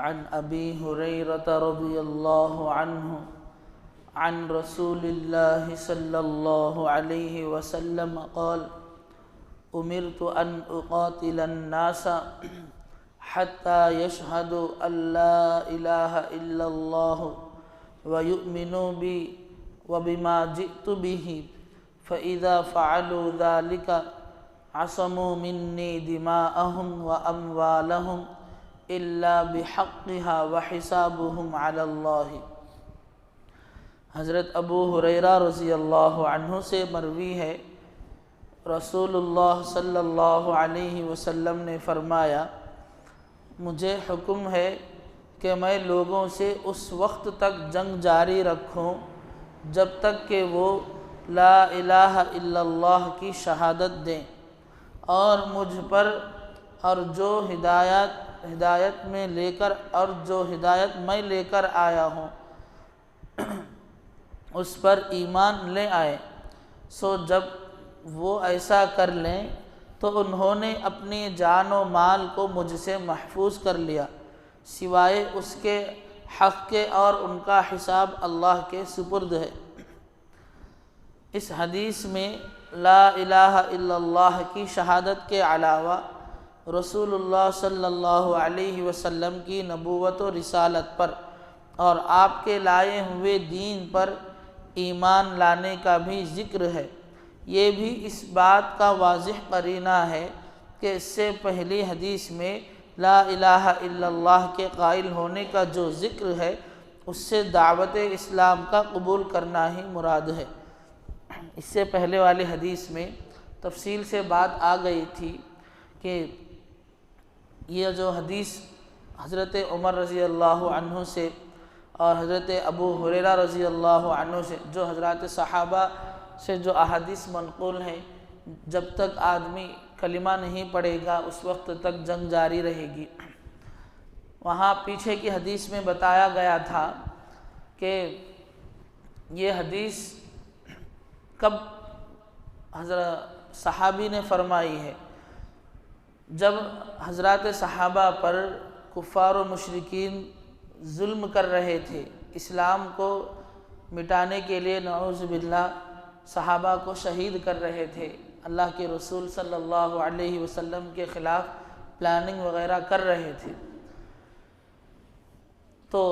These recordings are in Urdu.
عن ابی ہریرہ رضی اللہ عنہ عن رسول اللہ صلی اللہ علیہ وسلم قال امرت ان اقاتل الناس حتى يشهدوا ان لا اله الا الله ويؤمنوا بي وبما جئت به فاذا فعلوا ذلك عصموا مني دماءهم واموالهم الا بحقها وحسابهم على الله۔ حضرت ابو ہریرہ رضی اللہ عنہ سے مروی ہے، رسول اللہ صلی اللہ علیہ وسلم نے فرمایا، مجھے حکم ہے کہ میں لوگوں سے اس وقت تک جنگ جاری رکھوں جب تک کہ وہ لا الہ الا اللہ کی شہادت دیں، اور مجھ پر اور جو ہدایت میں لے کر اور جو ہدایت میں لے کر آیا ہوں اس پر ایمان لے آئے۔ سو جب وہ ایسا کر لیں تو انہوں نے اپنی جان و مال کو مجھ سے محفوظ کر لیا سوائے اس کے حق کے، اور ان کا حساب اللہ کے سپرد ہے۔ اس حدیث میں لا الہ الا اللہ کی شہادت کے علاوہ رسول اللہ صلی اللہ علیہ وسلم کی نبوت و رسالت پر اور آپ کے لائے ہوئے دین پر ایمان لانے کا بھی ذکر ہے۔ یہ بھی اس بات کا واضح قرینہ ہے کہ اس سے پہلی حدیث میں لا الہ الا اللہ کے قائل ہونے کا جو ذکر ہے اس سے دعوت اسلام کا قبول کرنا ہی مراد ہے۔ اس سے پہلے والی حدیث میں تفصیل سے بات آ گئی تھی کہ یہ جو حدیث حضرت عمر رضی اللہ عنہ سے اور حضرت ابو ہریرہ رضی اللہ عنہ سے، جو حضرات صحابہ سے جو احادیث منقول ہیں، جب تک آدمی کلمہ نہیں پڑھے گا اس وقت تک جنگ جاری رہے گی۔ وہاں پیچھے کی حدیث میں بتایا گیا تھا کہ یہ حدیث کب حضرت صحابی نے فرمائی ہے، جب حضرات صحابہ پر کفار و مشرکین ظلم کر رہے تھے، اسلام کو مٹانے کے لیے نعوذ باللہ صحابہ کو شہید کر رہے تھے، اللہ کے رسول صلی اللہ علیہ وسلم کے خلاف پلاننگ وغیرہ کر رہے تھے۔ تو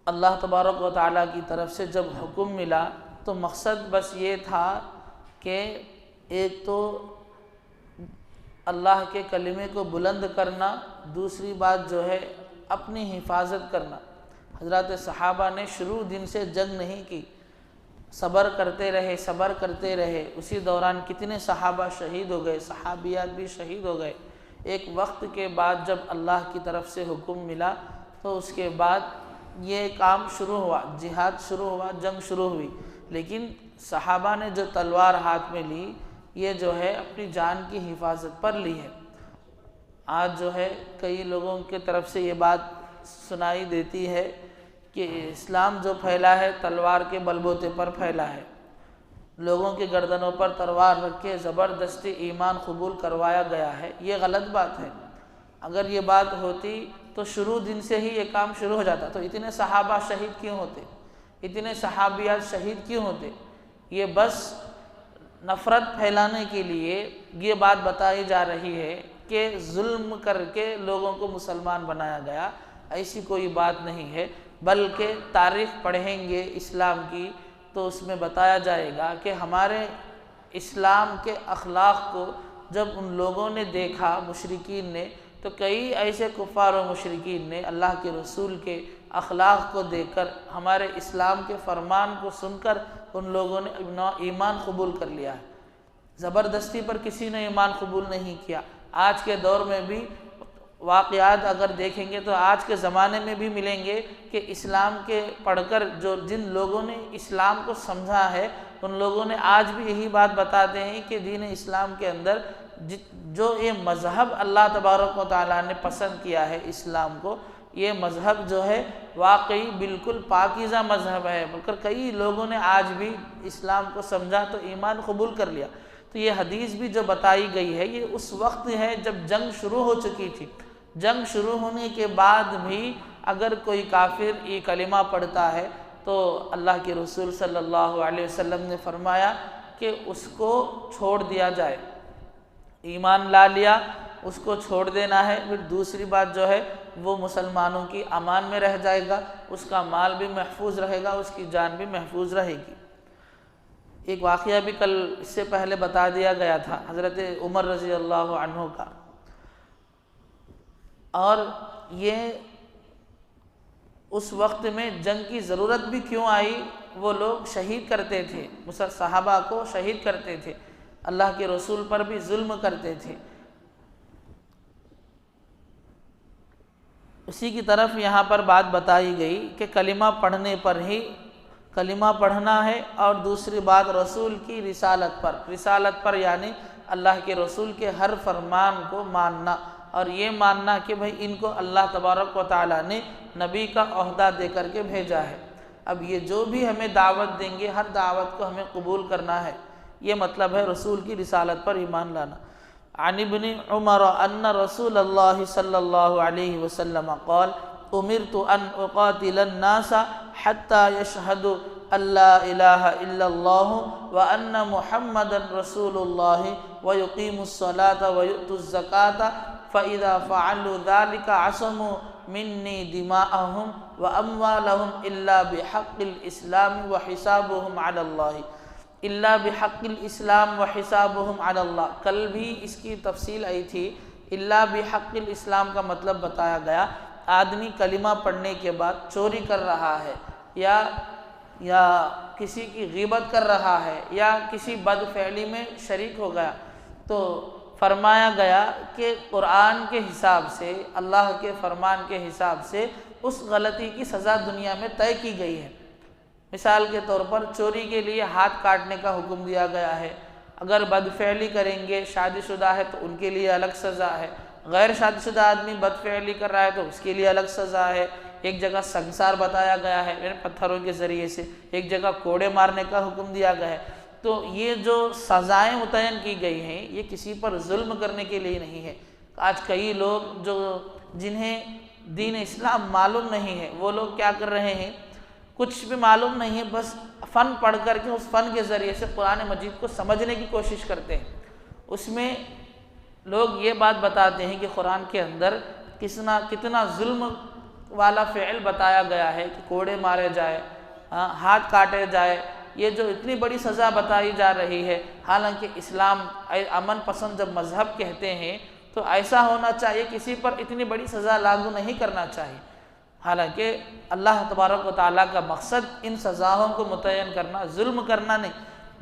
اللہ تبارک و تعالیٰ کی طرف سے جب حکم ملا تو مقصد بس یہ تھا کہ ایک تو اللہ کے کلمے کو بلند کرنا، دوسری بات جو ہے اپنی حفاظت کرنا۔ حضرات صحابہ نے شروع دن سے جنگ نہیں کی، صبر کرتے رہے۔ اسی دوران کتنے صحابہ شہید ہو گئے، صحابیات بھی شہید ہو گئے۔ ایک وقت کے بعد جب اللہ کی طرف سے حکم ملا تو اس کے بعد یہ کام شروع ہوا، جہاد شروع ہوا، جنگ شروع ہوئی۔ لیکن صحابہ نے جو تلوار ہاتھ میں لی، یہ جو ہے اپنی جان کی حفاظت پر لی ہے۔ آج جو ہے کئی لوگوں کی طرف سے یہ بات سنائی دیتی ہے کہ اسلام جو پھیلا ہے تلوار کے بلبوتے پر پھیلا ہے، لوگوں کی گردنوں پر تلوار رکھ کے زبردستی ایمان قبول کروایا گیا ہے۔ یہ غلط بات ہے۔ اگر یہ بات ہوتی تو شروع دن سے ہی یہ کام شروع ہو جاتا، تو اتنے صحابہ شہید کیوں ہوتے، اتنے صحابیات شہید کیوں ہوتے؟ یہ بس نفرت پھیلانے کے لیے یہ بات بتائی جا رہی ہے کہ ظلم کر کے لوگوں کو مسلمان بنایا گیا، ایسی کوئی بات نہیں ہے۔ بلکہ تاریخ پڑھیں گے اسلام کی تو اس میں بتایا جائے گا کہ ہمارے اسلام کے اخلاق کو جب ان لوگوں نے دیکھا، مشرکین نے، تو کئی ایسے کفار و مشرکین نے اللہ کے رسول کے اخلاق کو دیکھ کر، ہمارے اسلام کے فرمان کو سن کر ان لوگوں نے ایمان قبول کر لیا ہے۔ زبردستی پر کسی نے ایمان قبول نہیں کیا۔ آج کے دور میں بھی واقعات اگر دیکھیں گے تو آج کے زمانے میں بھی ملیں گے کہ اسلام کے پڑھ کر جن لوگوں نے اسلام کو سمجھا ہے، ان لوگوں نے آج بھی یہی بات بتاتے ہیں کہ دین اسلام کے اندر جو یہ مذہب اللہ تبارک و تعالیٰ نے پسند کیا ہے اسلام کو، یہ مذہب جو ہے واقعی بالکل پاکیزہ مذہب ہے، بلکہ کئی لوگوں نے آج بھی اسلام کو سمجھا تو ایمان قبول کر لیا۔ تو یہ حدیث بھی جو بتائی گئی ہے یہ اس وقت ہے جب جنگ شروع ہو چکی تھی، جنگ شروع ہونے کے بعد بھی اگر کوئی کافر یہ کلمہ پڑھتا ہے تو اللہ کے رسول صلی اللہ علیہ وسلم نے فرمایا کہ اس کو چھوڑ دیا جائے، ایمان لا لیا اس کو چھوڑ دینا ہے۔ پھر دوسری بات جو ہے وہ مسلمانوں کی امان میں رہ جائے گا، اس کا مال بھی محفوظ رہے گا، اس کی جان بھی محفوظ رہے گی۔ ایک واقعہ بھی کل اس سے پہلے بتا دیا گیا تھا حضرت عمر رضی اللہ عنہ کا، اور یہ اس وقت میں جنگ کی ضرورت بھی کیوں آئی، وہ لوگ شہید کرتے تھے، صحابہ کو شہید کرتے تھے، اللہ کے رسول پر بھی ظلم کرتے تھے۔ اسی کی طرف یہاں پر بات بتائی گئی کہ کلمہ پڑھنے پر ہی کلمہ پڑھنا ہے، اور دوسری بات رسول کی رسالت پر یعنی اللہ کے رسول کے ہر فرمان کو ماننا، اور یہ ماننا کہ بھئی ان کو اللہ تبارک و تعالیٰ نے نبی کا عہدہ دے کر کے بھیجا ہے۔ اب یہ جو بھی ہمیں دعوت دیں گے ہر دعوت کو ہمیں قبول کرنا ہے، یہ مطلب ہے رسول کی رسالت پر ایمان لانا۔ عن ابن عمر ان رسول اللہ صلی اللہ علیہ وسلم قال امرت ان اقاتل الناس حتى يشهدوا ان لا اله الا الله وان محمدا رسول الله ويقيموا الصلاة ويؤتوا الزكاة فاذا فعلوا ذلك عصموا مني دماءهم واموالهم الا بحق الاسلام وحسابهم على الله اللہ بحق الاسلام وحسابهم علی اللہ۔ کل بھی اس کی تفصیل آئی تھی، اللہ بحق الاسلام کا مطلب بتایا گیا، آدمی کلمہ پڑھنے کے بعد چوری کر رہا ہے یا کسی کی غیبت کر رہا ہے یا کسی بد فعلی میں شریک ہو گیا، تو فرمایا گیا کہ قرآن کے حساب سے، اللہ کے فرمان کے حساب سے اس غلطی کی سزا دنیا میں طے کی گئی ہے۔ مثال کے طور پر چوری کے لیے ہاتھ کاٹنے کا حکم دیا گیا ہے، اگر بد فعلی کریں گے، شادی شدہ ہے تو ان کے لیے الگ سزا ہے، غیر شادی شدہ آدمی بد فعلی کر رہا ہے تو اس کے لیے الگ سزا ہے۔ ایک جگہ سنسار بتایا گیا ہے پتھروں کے ذریعے سے، ایک جگہ کوڑے مارنے کا حکم دیا گیا ہے۔ تو یہ جو سزائیں متعین کی گئی ہیں یہ کسی پر ظلم کرنے کے لیے نہیں ہے۔ آج کئی لوگ جنہیں دین اسلام معلوم نہیں ہے، وہ لوگ کیا کر رہے ہیں، کچھ بھی معلوم نہیں ہے، بس فن پڑھ کر کے اس فن کے ذریعے سے قرآن مجید کو سمجھنے کی کوشش کرتے ہیں۔ اس میں لوگ یہ بات بتاتے ہیں کہ قرآن کے اندر کتنا ظلم والا فعل بتایا گیا ہے کہ کوڑے مارے جائے، ہاتھ کاٹے جائے، یہ جو اتنی بڑی سزا بتائی جا رہی ہے، حالانکہ اسلام امن پسند جب مذہب کہتے ہیں تو ایسا ہونا چاہیے کسی پر اتنی بڑی سزا لاگو نہیں کرنا چاہیے۔ حالانکہ اللہ تبارک و تعالیٰ کا مقصد ان سزاؤں کو متعین کرنا، ظلم کرنا نہیں،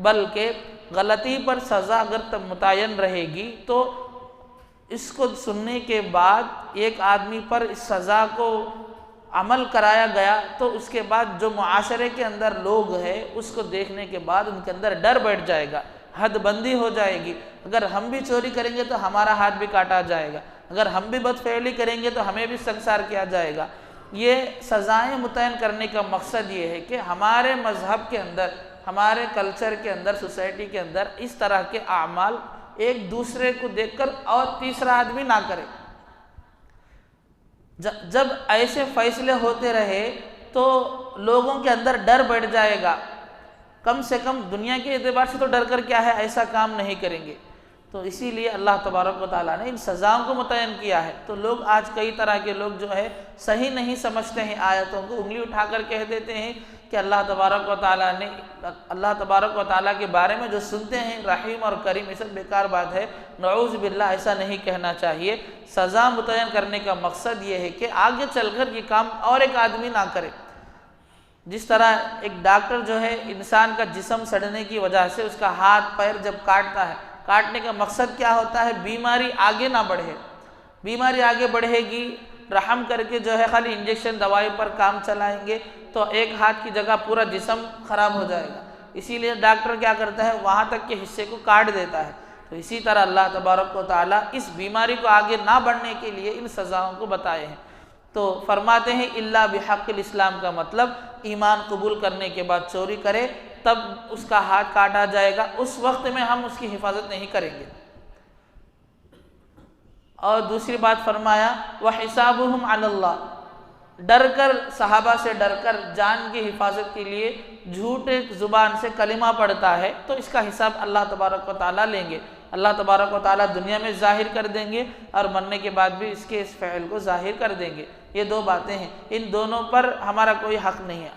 بلکہ غلطی پر سزا اگر متعین رہے گی تو اس کو سننے کے بعد ایک آدمی پر اس سزا کو عمل کرایا گیا تو اس کے بعد جو معاشرے کے اندر لوگ ہیں اس کو دیکھنے کے بعد ان کے اندر ڈر بیٹھ جائے گا، حد بندی ہو جائے گی۔ اگر ہم بھی چوری کریں گے تو ہمارا ہاتھ بھی کاٹا جائے گا، اگر ہم بھی بد فعلی کریں گے تو ہمیں بھی سنسار کیا جائے گا۔ یہ سزائیں متعین کرنے کا مقصد یہ ہے کہ ہمارے مذہب کے اندر، ہمارے کلچر کے اندر، سوسائٹی کے اندر اس طرح کے اعمال ایک دوسرے کو دیکھ کر اور تیسرا آدمی نہ کرے۔ جب ایسے فیصلے ہوتے رہے تو لوگوں کے اندر ڈر بیٹھ جائے گا، کم سے کم دنیا کے اعتبار سے تو ڈر کر کیا ہے، ایسا کام نہیں کریں گے۔ تو اسی لیے اللہ تبارک و تعالیٰ نے ان سزاؤں کو متعین کیا ہے۔ تو لوگ آج کئی طرح کے لوگ جو ہے صحیح نہیں سمجھتے ہیں، آیتوں کو انگلی اٹھا کر کہہ دیتے ہیں کہ اللہ تبارک و تعالیٰ کے بارے میں جو سنتے ہیں رحیم اور کریم، یہ سب بیکار بات ہے، نعوذ باللہ ایسا نہیں کہنا چاہیے۔ سزا متعین کرنے کا مقصد یہ ہے کہ آگے چل کر یہ کام اور ایک آدمی نہ کرے۔ جس طرح ایک ڈاکٹر جو ہے انسان کا جسم سڑنے کی وجہ سے اس کا ہاتھ پیر جب کاٹتا ہے، کاٹنے کا مقصد کیا ہوتا ہے، بیماری آگے نہ بڑھے۔ بیماری آگے بڑھے گی، رحم کر کے جو ہے خالی انجیکشن دوائی پر کام چلائیں گے تو ایک ہاتھ کی جگہ پورا جسم خراب ہو جائے گا۔ اسی لیے ڈاکٹر کیا کرتا ہے، وہاں تک کے حصے کو کاٹ دیتا ہے۔ تو اسی طرح اللہ تبارک و تعالیٰ اس بیماری کو آگے نہ بڑھنے کے لیے ان سزاؤں کو بتائے ہیں۔ تو فرماتے ہیں اللہ بحق الاسلام کا مطلب ایمان قبول کرنے کے بعد چوری کرے تب اس کا ہاتھ کاٹا جائے گا، اس وقت میں ہم اس کی حفاظت نہیں کریں گے۔ اور دوسری بات فرمایا وَحِسَابُهُمْ عَلَى اللَّهِ، ڈر کر، صحابہ سے ڈر کر جان کی حفاظت کے لیے جھوٹے زبان سے کلمہ پڑھتا ہے تو اس کا حساب اللہ تبارک و تعالیٰ لیں گے۔ اللہ تبارک و تعالیٰ دنیا میں ظاہر کر دیں گے اور مرنے کے بعد بھی اس کے اس فعل کو ظاہر کر دیں گے۔ یہ دو باتیں ہیں، ان دونوں پر ہمارا کوئی حق نہیں ہے۔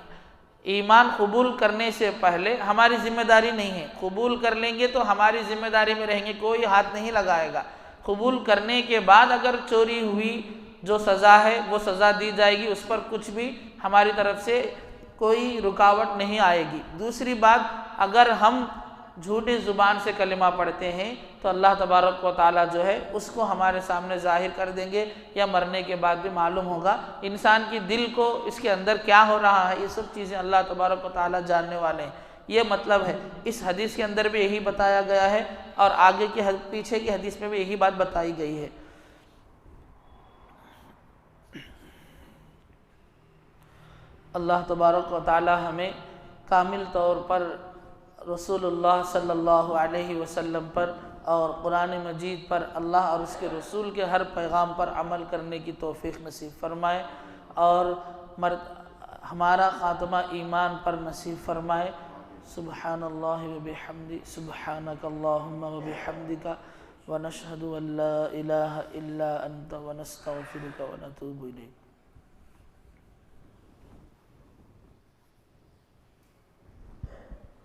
ایمان قبول کرنے سے پہلے ہماری ذمہ داری نہیں ہے، قبول کر لیں گے تو ہماری ذمہ داری میں رہیں گے، کوئی ہاتھ نہیں لگائے گا۔ قبول کرنے کے بعد اگر چوری ہوئی جو سزا ہے وہ سزا دی جائے گی، اس پر کچھ بھی ہماری طرف سے کوئی رکاوٹ نہیں آئے گی۔ دوسری بات، اگر ہم جھوٹی زبان سے کلمہ پڑھتے ہیں تو اللہ تبارک و تعالیٰ جو ہے اس کو ہمارے سامنے ظاہر کر دیں گے، یا مرنے کے بعد بھی معلوم ہوگا۔ انسان کی دل کو اس کے اندر کیا ہو رہا ہے، یہ سب چیزیں اللہ تبارک و تعالیٰ جاننے والے ہیں۔ یہ مطلب ہے، اس حدیث کے اندر بھی یہی بتایا گیا ہے اور آگے کی پیچھے کی حدیث میں بھی یہی بات بتائی گئی ہے۔ اللہ تبارک و تعالیٰ ہمیں کامل طور پر رسول اللہ صلی اللہ علیہ وسلم پر اور قرآن مجید پر، اللہ اور اس کے رسول کے ہر پیغام پر عمل کرنے کی توفیق نصیب فرمائے، اور ہمارا خاتمہ ایمان پر نصیب فرمائے۔ سبحان اللہ وبحمدہ، سبحانک اللہم وبحمدک، ونشہد ان لا الہ الا انت ونستغفرک ونتوب الیک۔